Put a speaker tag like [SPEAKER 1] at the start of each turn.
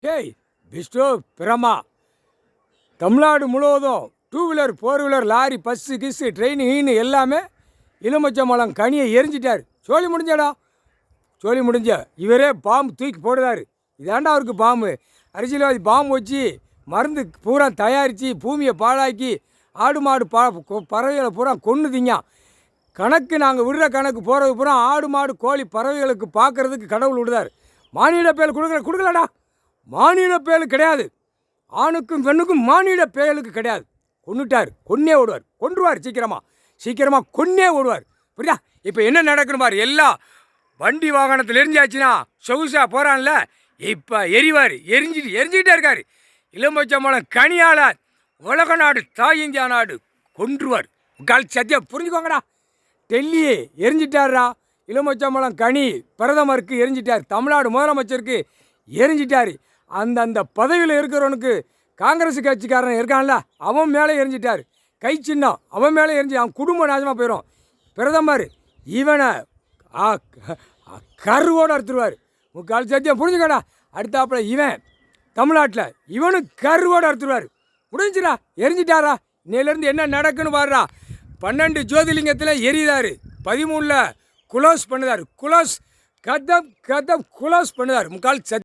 [SPEAKER 1] டேய் விஷ்ணு பிரமா தமிழ்நாடு முழுவதும் two wheeler four wheeler lorry bus கிஸ்ஸு ட்ரெயின் கீனு எல்லாமே எலுமிச்சம்பழம் கனியை எரிஞ்சிட்டார். சோழி முடிஞ்சாடா, சோழி முடிஞ்ச இவரே பாம்பு தூக்கி போடுறாரு. இதாண்டா அவருக்கு பாம்பு. அரசியல்வாதி பாம்பு வச்சு மருந்து பூரா தயாரித்து பூமியை பாழாக்கி ஆடு மாடு பறவைகளை பூரா கொன்னுதிங்க. கணக்கு நாங்கள் விடுற கணக்கு போகிறது பூரா ஆடு மாடு கோழி பறவைகளுக்கு பார்க்குறதுக்கு கடவுள் விடுதார். மானிட பேர் கொடுக்கலடா. மானிட பேர் கிடையாது. ஆணுக்கும் பெண்ணுக்கும் மானிட பேருக்கு கிடையாது. கொன்னுட்டார், கொன்னே ஓடுவார், கொன்றுவார். சீக்கிரமாக கொன்னே ஓடுவார். புரியுதா? இப்போ என்ன நடக்கணும் பாரு. எல்லாம் வண்டி வாகனத்தில் எரிஞ்சாச்சுன்னா சொகுசா போகிறான்ல, இப்போ எரிவார். எரிஞ்சிக்கிட்டே இருக்கார். எலுமிச்சம்பழம் கனியால் உலக நாடு தாய் இந்தியா நாடு கொன்றுவார். கால் சத்தியா புரிஞ்சுக்கோங்கடா. டெல்லியே எரிஞ்சிட்டாரா. எலுமிச்சம்பழம் கனி பிரதமருக்கு எரிஞ்சிட்டார். தமிழ்நாடு முதலமைச்சருக்கு எரிஞ்சிட்டார். அந்தந்த பதவியில் இருக்கிறவனுக்கு காங்கிரஸ் கட்சிக்காரன் இருக்கான்ல, அவன் மேலே எரிஞ்சிட்டார். கை சின்னம் அவன் மேலே எரிஞ்சு அவன் குடும்பம் நாசமாக போயிடும். பிரதமர் இவனை கருவோடு அறுத்துருவார். முக்கால் சத்தியம் புரிஞ்சுக்கடா. அடுத்தாப்புல இவன் தமிழ்நாட்டில் இவனும் கருவோடு அறுத்துருவார். முடிஞ்சுடா, எரிஞ்சிட்டாரா. இன்னையிலேருந்து என்ன நடக்குன்னு பாருடா. 12 ஜோதிலிங்கத்தில் எரியுதார். 13 குளோஸ் பண்ணுதார். கதம் குளோஸ் பண்ணுதார். முக்கால் சத்தியம்.